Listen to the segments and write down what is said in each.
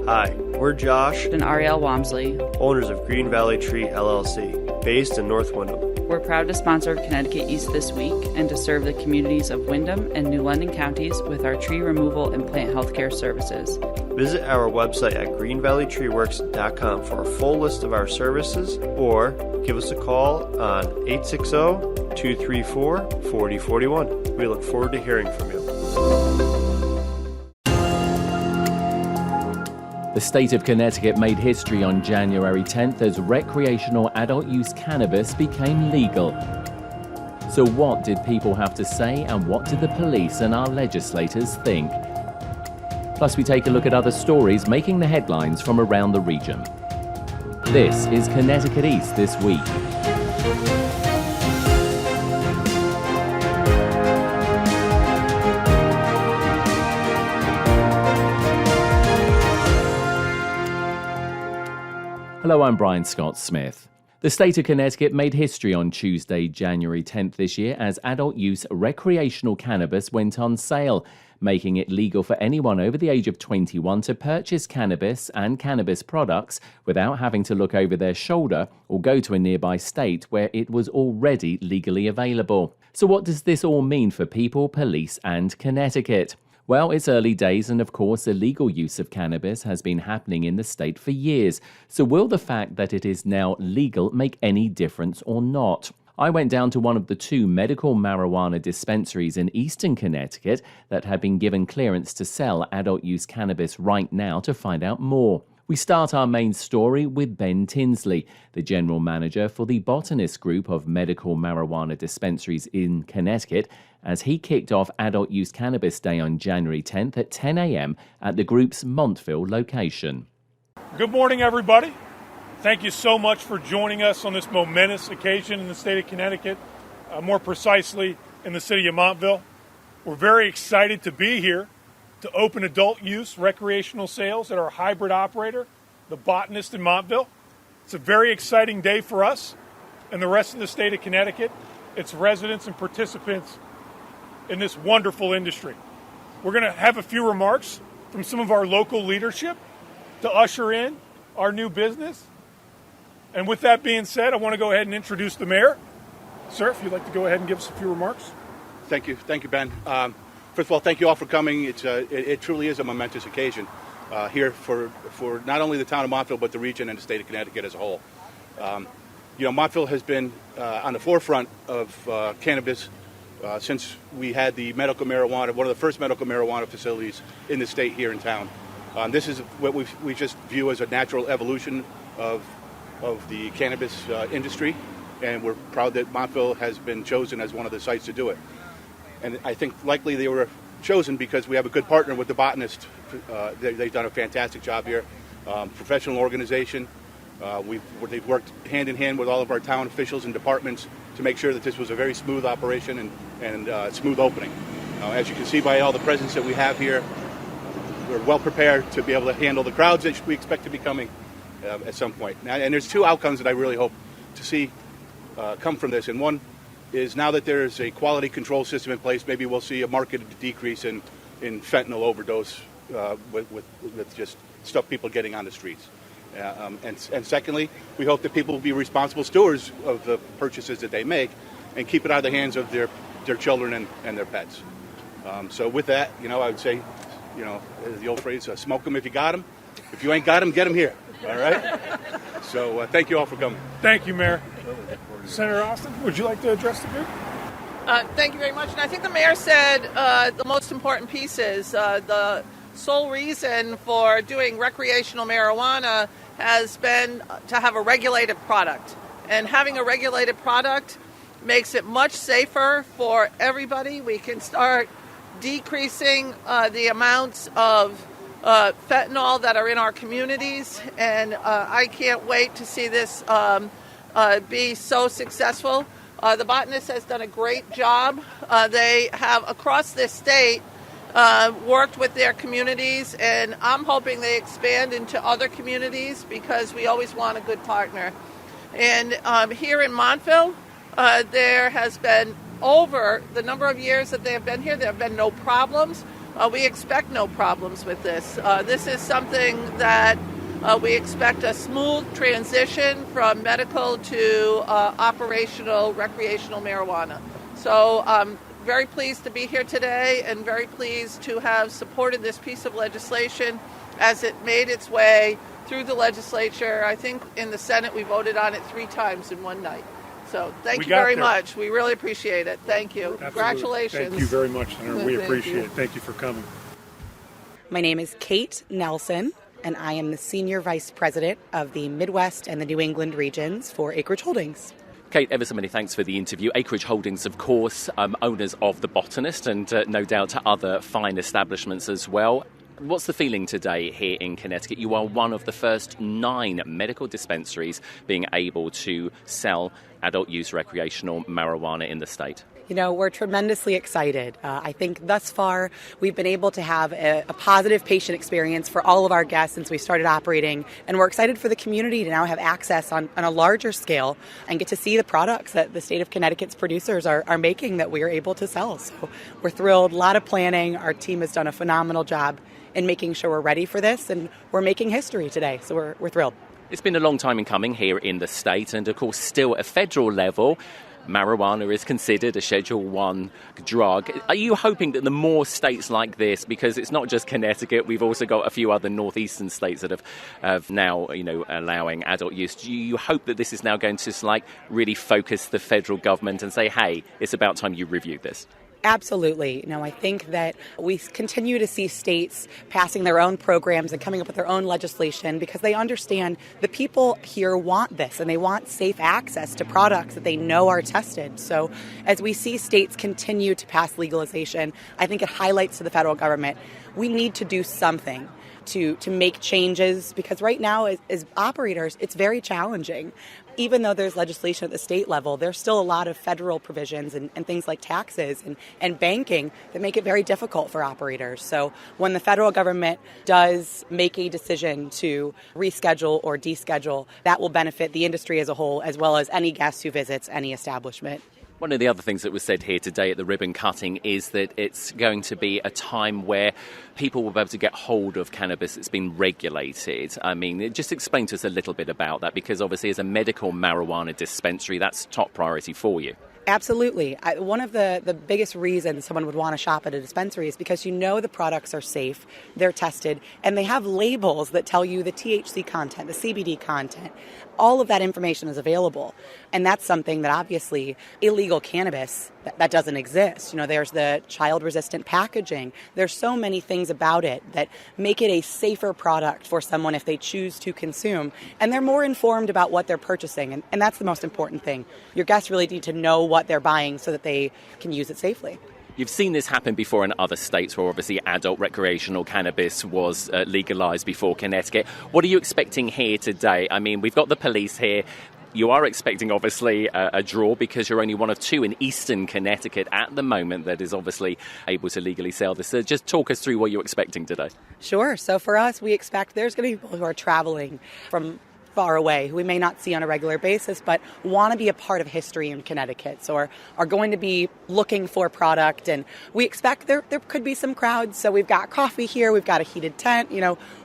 Hi, we're Josh and Ariel Wamsley, owners of Green Valley Tree LLC, based in North Windham. We're proud to sponsor Connecticut East This Week and to serve the communities of Windham and New London counties with our tree removal and plant healthcare services. Visit our website at greenvalleytreeworks.com for a full list of our services or give us a call on 860-234-4041. We look forward to hearing from you. The state of Connecticut made history on January 10th as recreational adult use cannabis became legal. So what did people have to say, and what did the police and our legislators think? Plus, we take a look at other stories making the headlines from around the region. This is Connecticut East This Week. Hello, I'm Brian Scott Smith. The state of Connecticut made history on Tuesday, January 10th this year as adult use recreational cannabis went on sale, making it legal for anyone over the age of 21 to purchase cannabis and cannabis products without having to look over their shoulder or go to a nearby state where it was already legally available. So what does this all mean for people, police, and Connecticut? Well, it's early days, and of course, illegal use of cannabis has been happening in the state for years. So will the fact that it is now legal make any difference or not? I went down to one of the two medical marijuana dispensaries in eastern Connecticut that have been given clearance to sell adult use cannabis right now to find out more. We start our main story with Ben Tinsley, the general manager for the Botanist Group of medical marijuana dispensaries in Connecticut, as he kicked off Adult Use Cannabis Day on January 10th at 10 a.m. at the group's Montville location. Good morning, everybody. Thank you so much for joining us on this momentous occasion in the state of Connecticut, more precisely in the city of Montville. We're very excited to be here to open adult use recreational sales at our hybrid operator, the Botanist in Montville. It's a very exciting day for us and the rest of the state of Connecticut, its residents and participants in this wonderful industry. We're going to have a few remarks from some of our local leadership to usher in our new business. And with that being said, I want to go ahead and introduce the mayor. Sir, if you'd like to go ahead and give us a few remarks. Thank you, Ben. First of all, thank you all for coming. It truly is a momentous occasion here for not only the town of Montville, but the region and the state of Connecticut as a whole. Montville has been on the forefront of cannabis since we had the medical marijuana, one of the first medical marijuana facilities in the state here in town. This is what we just view as a natural evolution of the cannabis industry, and we're proud that Montville has been chosen as one of the sites to do it. And I think likely they were chosen because we have a good partner with the Botanist. They've done a fantastic job here. Professional organization. They've worked hand in hand with all of our town officials and departments to make sure that this was a very smooth operation and smooth opening. As you can see by all the presence that we have here, we're well prepared to be able to handle the crowds that we expect to be coming at some point. And there's two outcomes that I really hope to see come from this. And one is now that there's a quality control system in place, maybe we'll see a marked decrease in fentanyl overdose with just stuff people getting on the streets. And secondly, we hope that people will be responsible stewards of the purchases that they make and keep it out of the hands of their children and their pets. So with that, I would say, the old phrase, smoke them if you got them. If you ain't got them, get them here. All right? So thank you all for coming. Thank you, Mayor. Senator Austin, would you like to address the group? Thank you very much. And I think the mayor said the most important piece is the sole reason for doing recreational marijuana has been to have a regulated product. And having a regulated product makes it much safer for everybody. We can start decreasing the amounts of fentanyl that are in our communities. And I can't wait to see this be so successful. The Botanist has done a great job. They have, across this state, worked with their communities, and I'm hoping they expand into other communities because we always want a good partner. And here in Montville, there has been, over the number of years that they have been here, there have been no problems. we expect no problems with this. This is something that we expect a smooth transition from medical to operational recreational marijuana. So I'm very pleased to be here today and very pleased to have supported this piece of legislation as it made its way through the legislature. I think in the Senate we voted on it 3 times in one night. So thank you very much. We really appreciate it. Thank you. Absolutely. Congratulations. Thank you very much, Senator. We appreciate it. Thank you for coming. My name is Kate Nelson, and I am the Senior Vice President of the Midwest and the New England regions for Acreage Holdings. Kate, ever so many thanks for the interview. Acreage Holdings, of course, owners of The Botanist and no doubt other fine establishments as well. What's the feeling today here in Connecticut? You are one of the first 9 medical dispensaries being able to sell adult use recreational marijuana in the state. You know, we're tremendously excited. I think thus far we've been able to have a positive patient experience for all of our guests since we started operating, and we're excited for the community to now have access on a larger scale and get to see the products that the state of Connecticut's producers are making that we are able to sell. So we're thrilled. A lot of planning. Our team has done a phenomenal job in making sure we're ready for this, and we're making history today. So we're thrilled. It's been a long time in coming here in the state, and of course still at federal level, marijuana is considered a Schedule 1 drug. Are you hoping that the more states like this, because it's not just Connecticut, we've also got a few other northeastern states that have now, allowing adult use. Do you hope that this is now going to really focus the federal government and say, hey, it's about time you review this? Absolutely. I think that we continue to see states passing their own programs and coming up with their own legislation because they understand the people here want this and they want safe access to products that they know are tested. So as we see states continue to pass legalization, I think it highlights to the federal government we need to do something to make changes, because right now as operators, it's very challenging. Even though there's legislation at the state level, there's still a lot of federal provisions and things like taxes and banking that make it very difficult for operators. So when the federal government does make a decision to reschedule or deschedule, that will benefit the industry as a whole, as well as any guest who visits any establishment. One of the other things that was said here today at the ribbon cutting is that it's going to be a time where people will be able to get hold of cannabis that's been regulated. I mean, just explain to us a little bit about that, because obviously as a medical marijuana dispensary, that's top priority for you. Absolutely. One of the biggest reasons someone would want to shop at a dispensary is because the products are safe, they're tested, and they have labels that tell you the THC content, the CBD content. All of that information is available. And that's something that obviously illegal cannabis, that doesn't exist. There's the child-resistant packaging. There's so many things about it that make it a safer product for someone if they choose to consume. And they're more informed about what they're purchasing. And that's the most important thing. Your guests really need to know what they're buying so that they can use it safely. You've seen this happen before in other states where obviously adult recreational cannabis was legalized before Connecticut. What are you expecting here today? I mean, we've got the police here. You are expecting, obviously, a draw because you're only one of 2 in eastern Connecticut at the moment that is obviously able to legally sell this. So just talk us through what you're expecting today. Sure. So for us, we expect there's going to be people who are traveling from far away, who we may not see on a regular basis, but want to be a part of history in Connecticut, so are going to be looking for product. And we expect there could be some crowds. So we've got coffee here, we've got a heated tent.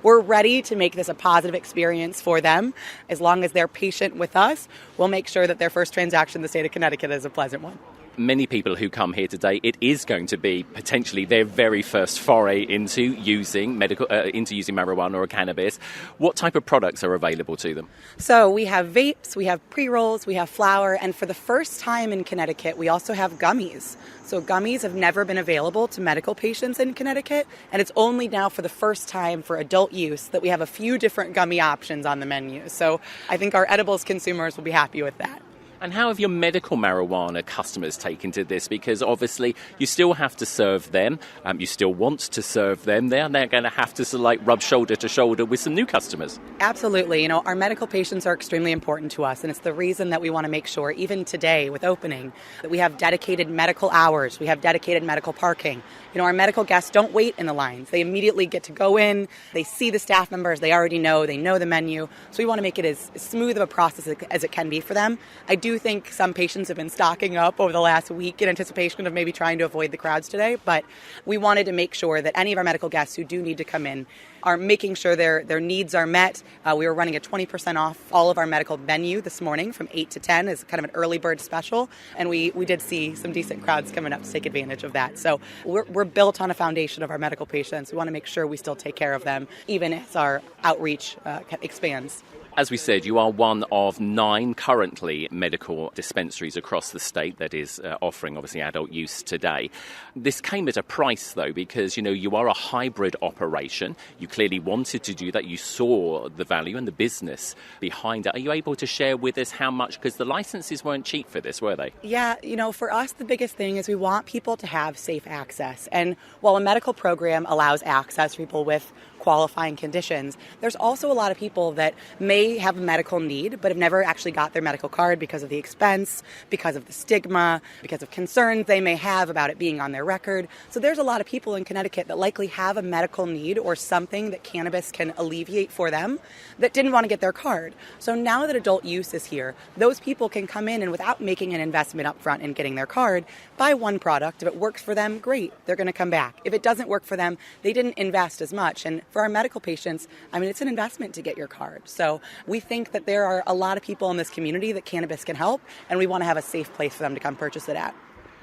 We're ready to make this a positive experience for them. As long as they're patient with us, we'll make sure that their first transaction in the state of Connecticut is a pleasant one. Many people who come here today, it is going to be potentially their very first foray into using marijuana or cannabis. What type of products are available to them? So we have vapes, we have pre-rolls, we have flour, and for the first time in Connecticut, we also have gummies. So gummies have never been available to medical patients in Connecticut, and it's only now for the first time for adult use that we have a few different gummy options on the menu. So I think our edibles consumers will be happy with that. And how have your medical marijuana customers taken to this? Because obviously you still have to serve them. You still want to serve them. They're going to have to rub shoulder to shoulder with some new customers. Absolutely. Our medical patients are extremely important to us. And it's the reason that we want to make sure, even today with opening, that we have dedicated medical hours. We have dedicated medical parking. Our medical guests don't wait in the lines. They immediately get to go in. They see the staff members. They know the menu. So we want to make it as smooth of a process as it can be for them. I do do think some patients have been stocking up over the last week in anticipation of maybe trying to avoid the crowds today, but we wanted to make sure that any of our medical guests who do need to come in are making sure their needs are met. We were running a 20% off all of our medical menu this morning from 8 to 10 as kind of an early bird special, and we did see some decent crowds coming up to take advantage of that. So we're built on a foundation of our medical patients. We want to make sure we still take care of them, even as our outreach expands. As we said, you are one of 9 currently medical dispensaries across the state that is offering, obviously, adult use today. This came at a price, though, because, you are a hybrid operation. You clearly wanted to do that. You saw the value and the business behind it. Are you able to share with us how much? Because the licenses weren't cheap for this, were they? Yeah, for us, the biggest thing is we want people to have safe access. And while a medical program allows access for people with qualifying conditions, there's also a lot of people that may have a medical need but have never actually got their medical card because of the expense, because of the stigma, because of concerns they may have about it being on their record. So there's a lot of people in Connecticut that likely have a medical need or something that cannabis can alleviate for them that didn't want to get their card. So now that adult use is here, those people can come in and without making an investment up front in getting their card, buy one product. If it works for them, great, they're going to come back. If it doesn't work for them, they didn't invest as much. And for our medical patients, it's an investment to get your card. So we think that there are a lot of people in this community that cannabis can help, and we want to have a safe place for them to come purchase it at.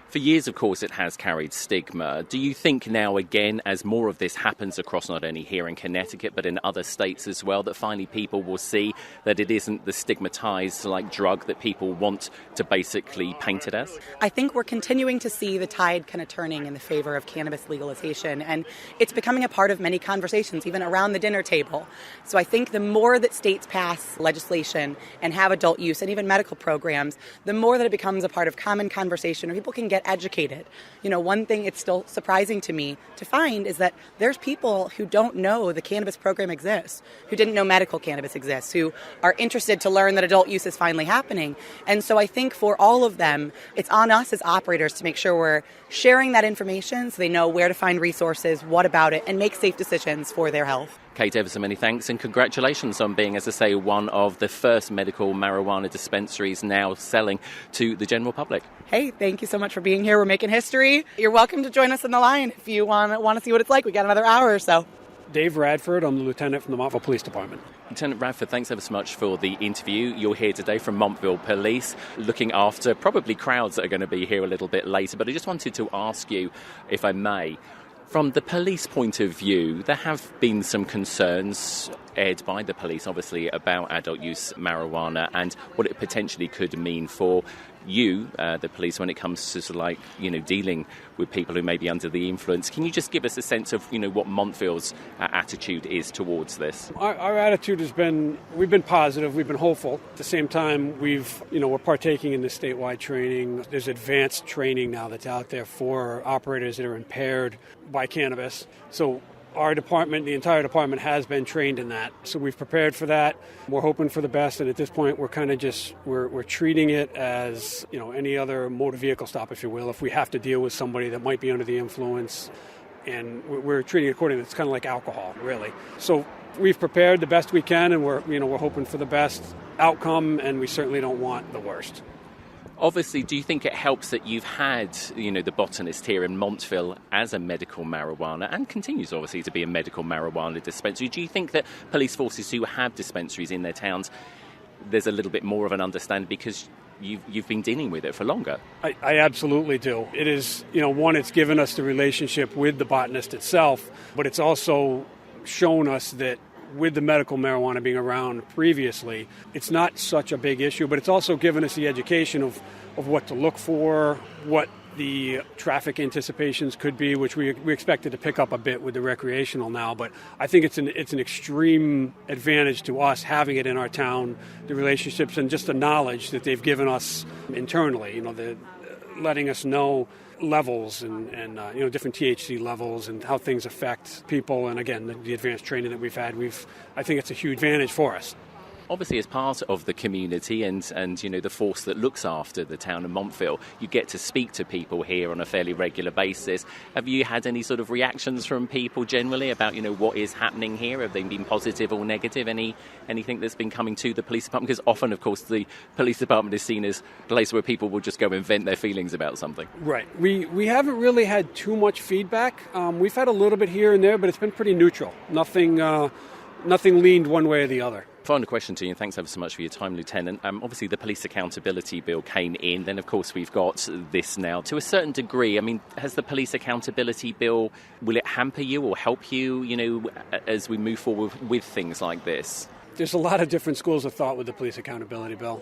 For years, of course, it has carried stigma. Do you think now, again, as more of this happens across not only here in Connecticut, but in other states as well, that finally people will see that it isn't the stigmatized drug that people want to basically paint it as? I think we're continuing to see the tide kind of turning in the favor of cannabis legalization, and it's becoming a part of many conversations, even around the dinner table. So I think the more that states pass legislation and have adult use and even medical programs, the more that it becomes a part of common conversation, or people can get educated. One thing it's still surprising to me to find is that there's people who don't know the cannabis program exists, who didn't know medical cannabis exists, who are interested to learn that adult use is finally happening. And so I think for all of them, it's on us as operators to make sure we're sharing that information so they know where to find resources, what about it, and make safe decisions for their health. Kate, ever so many thanks and congratulations on being, as I say, one of the first medical marijuana dispensaries now selling to the general public. Hey, thank you so much for being here. We're making history. You're welcome to join us in the line if you want to see what it's like. We got another hour or so. Dave Radford, I'm the lieutenant from the Montville Police Department. Lieutenant Radford, thanks ever so much for the interview. You're here today from Montville Police, looking after probably crowds that are going to be here a little bit later. But I just wanted to ask you, if I may, from the police point of view, there have been some concerns aired by the police, obviously, about adult use marijuana and what it potentially could mean for you, the police, when it comes to dealing with people who may be under the influence. Can you just give us a sense of, what Montville's attitude is towards this? Our attitude has been, we've been positive, we've been hopeful. At the same time, we're partaking in this statewide training. There's advanced training now that's out there for operators that are impaired by cannabis. So our department, the entire department, has been trained in that. So we've prepared for that. We're hoping for the best, and at this point, we're kind of just we're treating it as any other motor vehicle stop, if you will. If we have to deal with somebody that might be under the influence, and we're treating it accordingly. It's kind of like alcohol, really. So we've prepared the best we can, and we're hoping for the best outcome, and we certainly don't want the worst. Obviously, do you think it helps that you've had, the botanist here in Montville as a medical marijuana and continues, obviously, to be a medical marijuana dispensary? Do you think that police forces who have dispensaries in their towns, there's a little bit more of an understanding because you've been dealing with it for longer? I absolutely do. It is, one, it's given us the relationship with the botanist itself, but it's also shown us that with the medical marijuana being around previously, it's not such a big issue, but it's also given us the education of what to look for, what the traffic anticipations could be, which we expected to pick up a bit with the recreational now. But I think it's an extreme advantage to us having it in our town, the relationships and just the knowledge that they've given us internally, letting us know levels and different THC levels and how things affect people. And again, the advanced training that we've had, I think it's a huge advantage for us. Obviously, as part of the community and the force that looks after the town of Montville, you get to speak to people here on a fairly regular basis. Have you had any sort of reactions from people generally about, what is happening here? Have they been positive or negative? Anything that's been coming to the police department? Because often, of course, the police department is seen as a place where people will just go and vent their feelings about something. Right. We haven't really had too much feedback. We've had a little bit here and there, but it's been pretty neutral. Nothing leaned one way or the other. Final question to you, and thanks ever so much for your time, Lieutenant. Obviously, the Police Accountability Bill came in. Then, of course, we've got this now. To a certain degree, has the Police Accountability Bill, will it hamper you or help you, as we move forward with things like this? There's a lot of different schools of thought with the Police Accountability Bill.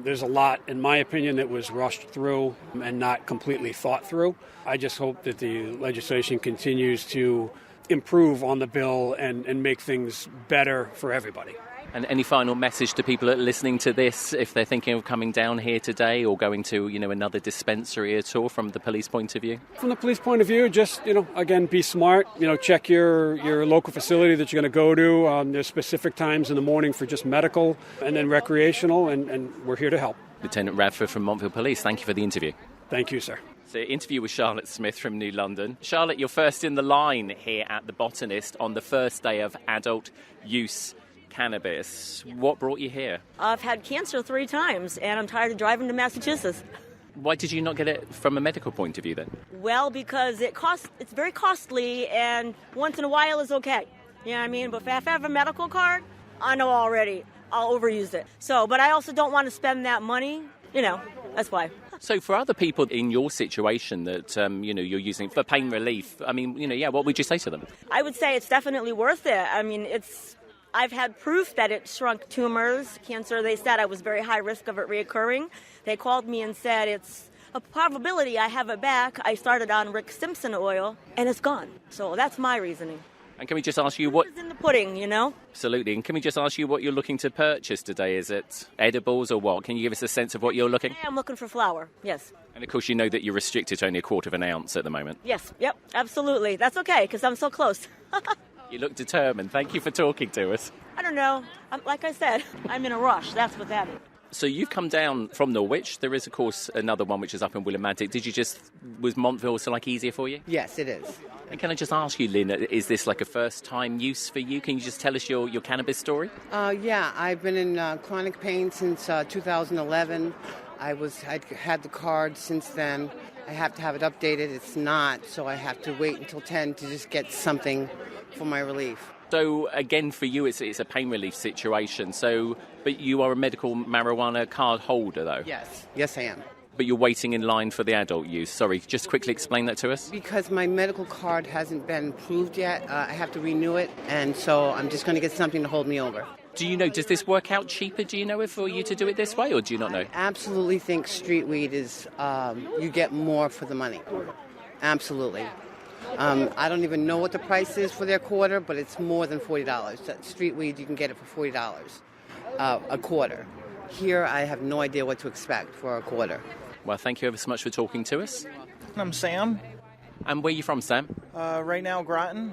There's a lot, in my opinion, that was rushed through and not completely thought through. I just hope that the legislation continues to improve on the bill and make things better for everybody. And any final message to people that are listening to this, if they're thinking of coming down here today or going to, another dispensary at all from the police point of view? From the police point of view, just, again, be smart. Check your local facility that you're going to go to. There's specific times in the morning for just medical and then recreational, and we're here to help. Lieutenant Radford from Montville Police, thank you for the interview. Thank you, sir. So, interview with Charlotte Smith from New London. Charlotte, you're first in the line here at the Botanist on the first day of adult use cannabis. What brought you here? I've had cancer 3 times, and I'm tired of driving to Massachusetts. Why did you not get it from a medical point of view then? Well, because it's very costly, and once in a while is okay. You know what I mean? But if I have a medical card, I know already I'll overuse it. So, but I also don't want to spend that money. That's why. So for other people in your situation that, you're using for pain relief, what would you say to them? I would say it's definitely worth it. I've had proof that it shrunk tumors, cancer. They said I was very high risk of it reoccurring. They called me and said it's a probability I have it back. I started on Rick Simpson oil, and it's gone. So that's my reasoning. And can we just ask you what... It's in the pudding, Absolutely. And can we just ask you what you're looking to purchase today? Is it edibles or what? Can you give us a sense of what you're looking? I'm looking for flour, yes. And of course you know that you're restricted to only 1/4 of an ounce at the moment. Yes, yep, absolutely. That's okay, because I'm so close. You look determined. Thank you for talking to us. I don't know. Like I said, I'm in a rush. That's what that is. So you've come down from Norwich. There is, of course, another one which is up in Willimantic. Was Montville so easier for you? Yes, it is. And can I just ask you, Lynn, is this like a first-time use for you? Can you just tell us your cannabis story? Yeah, I've been in chronic pain since 2011. I'd had the card since then. I have to have it updated. It's not, so I have to wait until 10 to just get something for my relief. So, again, for you, it's a pain relief situation. But you are a medical marijuana card holder, though? Yes, I am. But you're waiting in line for the adult use. Sorry, just quickly explain that to us. Because my medical card hasn't been approved yet. I have to renew it, and so I'm just going to get something to hold me over. Do you know, does this work out cheaper, do you know, for you to do it this way, or do you not know? I absolutely think street weed is, you get more for the money. Absolutely. I don't even know what the price is for their quarter, but it's more than $40. Street weed, you can get it for $40 a quarter. Here, I have no idea what to expect for a quarter. Well, thank you ever so much for talking to us. I'm Sam. And where are you from, Sam? Right now, Groton.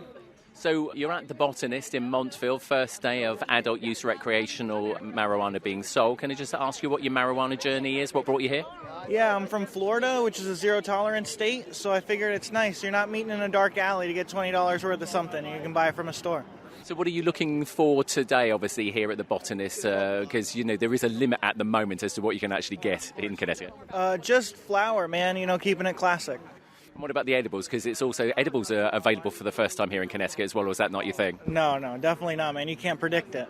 So you're at the Botanist in Montville, first day of adult use recreational marijuana being sold. Can I just ask you what your marijuana journey is? What brought you here? Yeah, I'm from Florida, which is a zero-tolerance state, so I figured it's nice. You're not meeting in a dark alley to get $20 worth of something you can buy from a store. So what are you looking for today, obviously, here at the Botanist? Because, there is a limit at the moment as to what you can actually get in Connecticut. Just flour, man, keeping it classic. And what about the edibles? Because edibles are available for the first time here in Connecticut as well, or is that not your thing? No, definitely not, man. You can't predict it.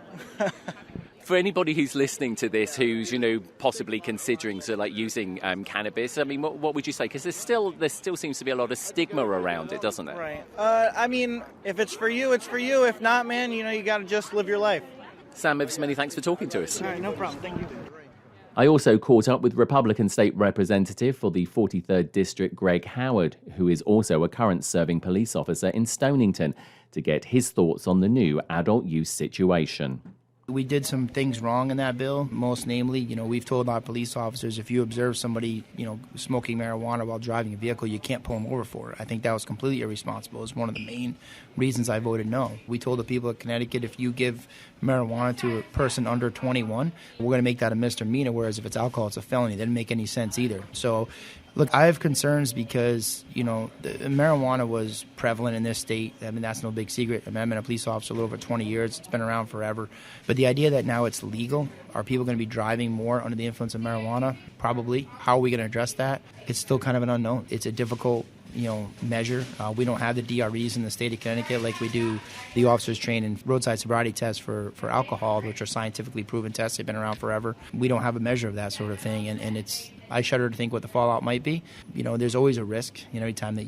For anybody who's listening to this, who's, possibly considering using cannabis, what would you say? Because there still seems to be a lot of stigma around it, doesn't it? Right. If it's for you, it's for you. If not, man, you got to just live your life. Sam, many thanks for talking to us. All right, no problem. Thank you. I also caught up with Republican State Representative for the 43rd District, Greg Howard, who is also a current serving police officer in Stonington, to get his thoughts on the new adult use situation. We did some things wrong in that bill, most namely, we've told our police officers if you observe somebody, smoking marijuana while driving a vehicle, you can't pull them over for it. I think that was completely irresponsible. It's one of the main reasons I voted no. We told the people of Connecticut if you give marijuana to a person under 21, we're going to make that a misdemeanor, whereas if it's alcohol, it's a felony. That didn't make any sense either. So, look, I have concerns because, marijuana was prevalent in this state. I mean, that's no big secret. I've been a police officer a little over 20 years. It's been around forever. But the idea that now it's legal, are people going to be driving more under the influence of marijuana? Probably. How are we going to address that? It's still kind of an unknown. It's a difficult measure. We don't have the DREs in the state of Connecticut like we do the officers trained in roadside sobriety tests for alcohol, which are scientifically proven tests. They've been around forever. We don't have a measure of that sort of thing, and I shudder to think what the fallout might be. There's always a risk, every time that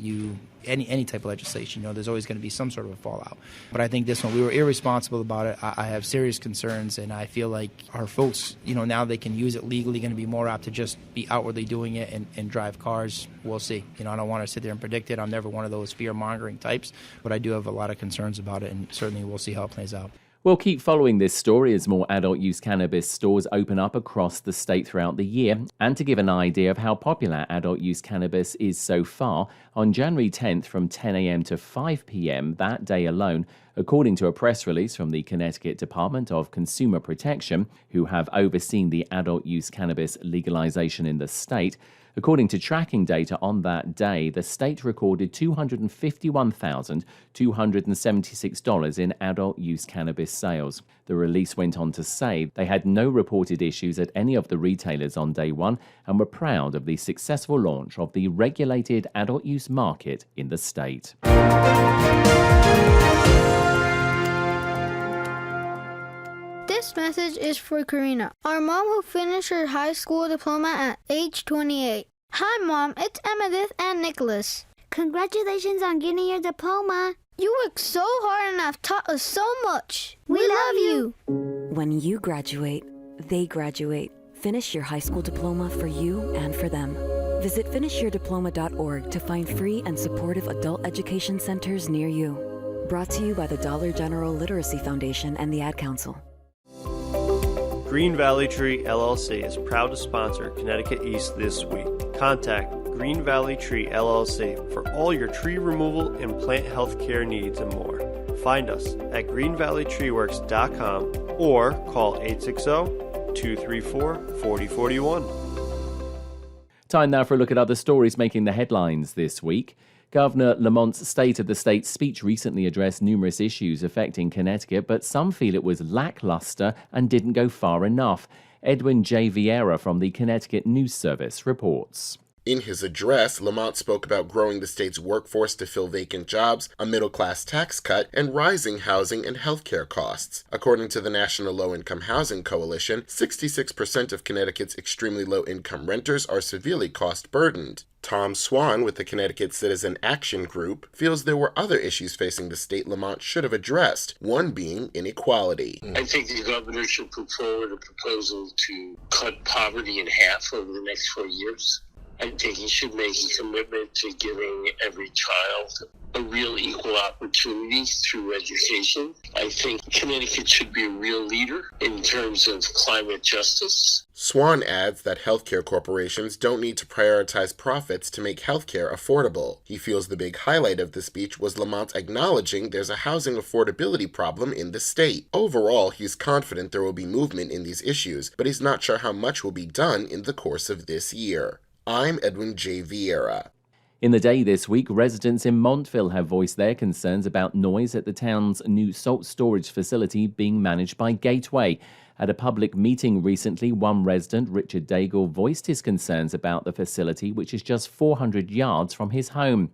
any type of legislation, there's always going to be some sort of a fallout. But I think this one, we were irresponsible about it. I have serious concerns, and I feel like our folks, now they can use it legally, going to be more apt to just be outwardly doing it and drive cars. We'll see. I don't want to sit there and predict it. I'm never one of those fear-mongering types, but I do have a lot of concerns about it, and certainly we'll see how it plays out. We'll keep following this story as more adult-use cannabis stores open up across the state throughout the year. And to give an idea of how popular adult-use cannabis is so far, on January 10th from 10 a.m. to 5 p.m. that day alone, according to a press release from the Connecticut Department of Consumer Protection, who have overseen the adult-use cannabis legalization in the state, according to tracking data on that day, the state recorded $251,276 in adult-use cannabis sales. The release went on to say they had no reported issues at any of the retailers on day one and were proud of the successful launch of the regulated adult-use market in the state. This message is for Karina, our mom who finished her high school diploma at age 28. Hi, Mom. It's Emmettith and Nicholas. Congratulations on getting your diploma. You worked so hard and have taught us so much. We love you. When you graduate, they graduate. Finish your high school diploma for you and for them. Visit finishyourdiploma.org to find free and supportive adult education centers near you. Brought to you by the Dollar General Literacy Foundation and the Ad Council. Green Valley Tree LLC is proud to sponsor Connecticut East this week. Contact Green Valley Tree LLC for all your tree removal and plant health care needs and more. Find us at greenvalleytreeworks.com or call 860-234-4041. Time now for a look at other stories making the headlines this week. Governor Lamont's State of the State speech recently addressed numerous issues affecting Connecticut, but some feel it was lackluster and didn't go far enough. Edwin J. Vieira from the Connecticut News Service reports. In his address, Lamont spoke about growing the state's workforce to fill vacant jobs, a middle-class tax cut, and rising housing and healthcare costs. According to the National Low-Income Housing Coalition, 66% of Connecticut's extremely low-income renters are severely cost-burdened. Tom Swan with the Connecticut Citizen Action Group feels there were other issues facing the state Lamont should have addressed, one being inequality. I think the governor should put forward a proposal to cut poverty in half over the next 4 years. I think he should make a commitment to giving every child a real equal opportunity through education. I think Connecticut should be a real leader in terms of climate justice. Swan adds that healthcare corporations don't need to prioritize profits to make healthcare affordable. He feels the big highlight of the speech was Lamont acknowledging there's a housing affordability problem in the state. Overall, he's confident there will be movement in these issues, but he's not sure how much will be done in the course of this year. I'm Edwin J. Vieira. In the day this week, residents in Montville have voiced their concerns about noise at the town's new salt storage facility being managed by Gateway. At a public meeting recently, one resident, Richard Daigle, voiced his concerns about the facility, which is just 400 yards from his home.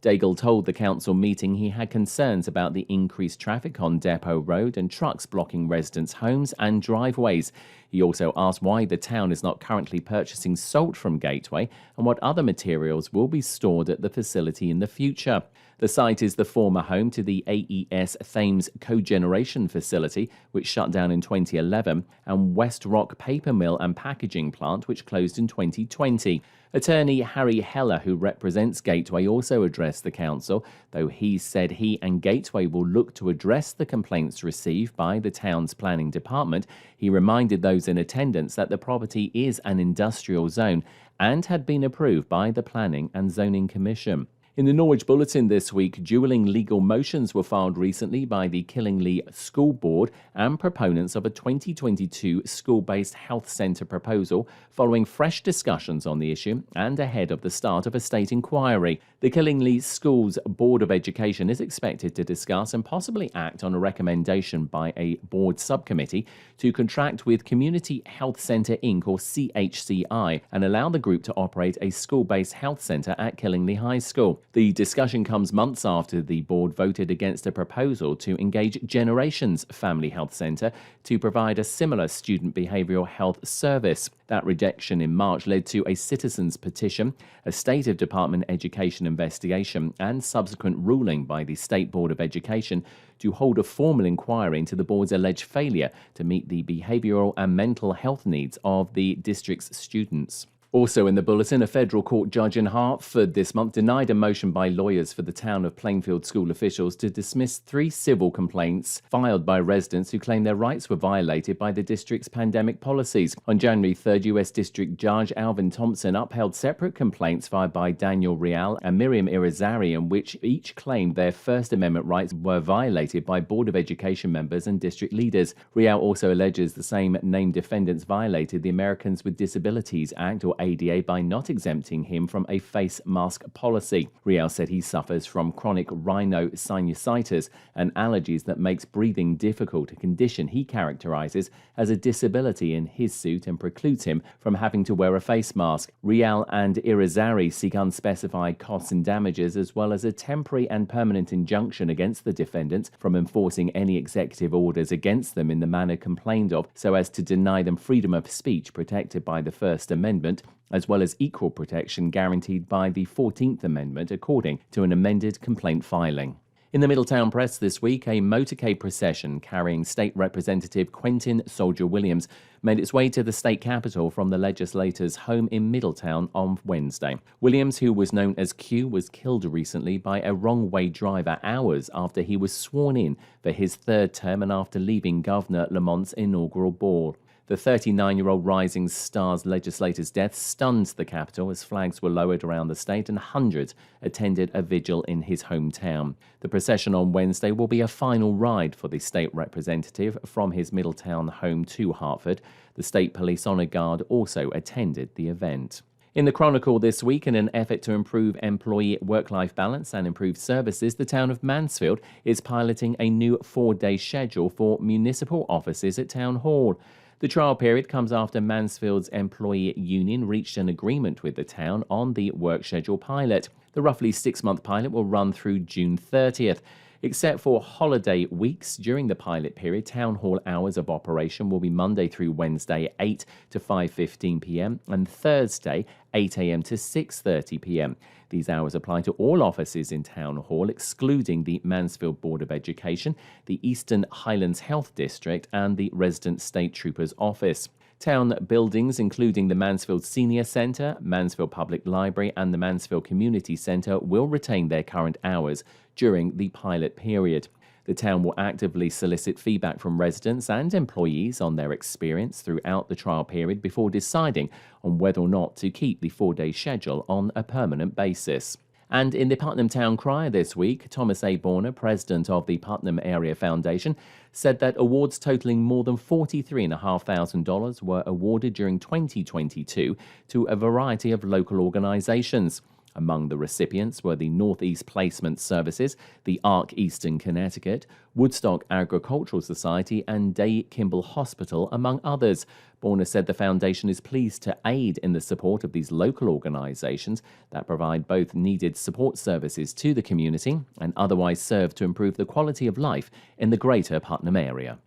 Daigle told the council meeting he had concerns about the increased traffic on Depot Road and trucks blocking residents' homes and driveways. He also asked why the town is not currently purchasing salt from Gateway and what other materials will be stored at the facility in the future. The site is the former home to the AES Thames cogeneration facility, which shut down in 2011, and West Rock paper mill and packaging plant, which closed in 2020. Attorney Harry Heller, who represents Gateway, also addressed the council, though he said he and Gateway will look to address the complaints received by the town's planning department. He reminded those in attendance that the property is an industrial zone and had been approved by the Planning and Zoning Commission. In the Norwich Bulletin this week, dueling legal motions were filed recently by the Killingly School Board and proponents of a 2022 school-based health centre proposal following fresh discussions on the issue and ahead of the start of a state inquiry. The Killingly Schools Board of Education is expected to discuss and possibly act on a recommendation by a board subcommittee to contract with Community Health Centre Inc. or CHCI and allow the group to operate a school-based health centre at Killingly High School. The discussion comes months after the board voted against a proposal to engage Generations Family Health Centre to provide a similar student behavioural health service. That rejection in March led to a citizens' petition, a State of Department Education investigation, and subsequent ruling by the State Board of Education to hold a formal inquiry into the board's alleged failure to meet the behavioural and mental health needs of the district's students. Also in the bulletin, a federal court judge in Hartford this month denied a motion by lawyers for the town of Plainfield school officials to dismiss 3 civil complaints filed by residents who claim their rights were violated by the district's pandemic policies. On January 3rd, U.S. District Judge Alvin Thompson upheld separate complaints filed by Daniel Real and Miriam Irizarry, in which each claimed their First Amendment rights were violated by Board of Education members and district leaders. Real also alleges the same named defendants violated the Americans with Disabilities Act, or ADA, by not exempting him from a face mask policy. Rial said he suffers from chronic rhinosinusitis, an allergies that makes breathing difficult, a condition he characterizes as a disability in his suit and precludes him from having to wear a face mask. Rial and Irizarry seek unspecified costs and damages, as well as a temporary and permanent injunction against the defendants from enforcing any executive orders against them in the manner complained of, so as to deny them freedom of speech protected by the First Amendment, as well as equal protection guaranteed by the 14th Amendment, according to an amended complaint filing. In the Middletown Press this week, a motorcade procession carrying State Representative Quentin Soldier Williams made its way to the state capitol from the legislators' home in Middletown on Wednesday. Williams, who was known as Q, was killed recently by a wrong-way driver hours after he was sworn in for his 3rd term and after leaving Governor Lamont's inaugural ball. The 39-year-old Rising Stars legislator's death stunned the Capitol as flags were lowered around the state and hundreds attended a vigil in his hometown. The procession on Wednesday will be a final ride for the state representative from his Middletown home to Hartford. The State Police Honor Guard also attended the event. In the Chronicle this week, in an effort to improve employee work-life balance and improve services, the town of Mansfield is piloting a new 4-day schedule for municipal offices at Town Hall. The trial period comes after Mansfield's employee union reached an agreement with the town on the work schedule pilot. The roughly 6-month pilot will run through June 30th. Except for holiday weeks during the pilot period, Town Hall hours of operation will be Monday through Wednesday 8 to 5:15 p.m. and Thursday 8 a.m. to 6:30 p.m. These hours apply to all offices in Town Hall, excluding the Mansfield Board of Education, the Eastern Highlands Health District, and the Resident State Troopers Office. Town buildings, including the Mansfield Senior Centre, Mansfield Public Library, and the Mansfield Community Centre, will retain their current hours during the pilot period. The town will actively solicit feedback from residents and employees on their experience throughout the trial period before deciding on whether or not to keep the 4-day schedule on a permanent basis. And in the Putnam Town Crier this week, Thomas A. Borner, president of the Putnam Area Foundation, said that awards totaling more than $43,500 were awarded during 2022 to a variety of local organizations. Among the recipients were the Northeast Placement Services, the ARC Eastern Connecticut, Woodstock Agricultural Society, and Day Kimball Hospital, among others. Borner said the foundation is pleased to aid in the support of these local organizations that provide both needed support services to the community and otherwise serve to improve the quality of life in the greater Putnam area.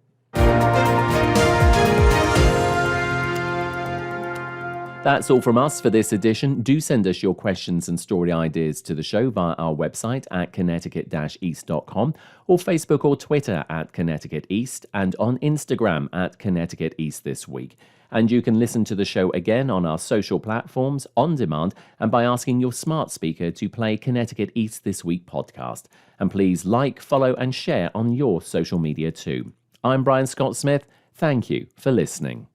That's all from us for this edition. Do send us your questions and story ideas to the show via our website at connecticut-east.com or Facebook or Twitter at Connecticut East and on Instagram at Connecticut East This Week. And you can listen to the show again on our social platforms, on demand, and by asking your smart speaker to play Connecticut East This Week podcast. And please like, follow, and share on your social media too. I'm Brian Scott Smith. Thank you for listening.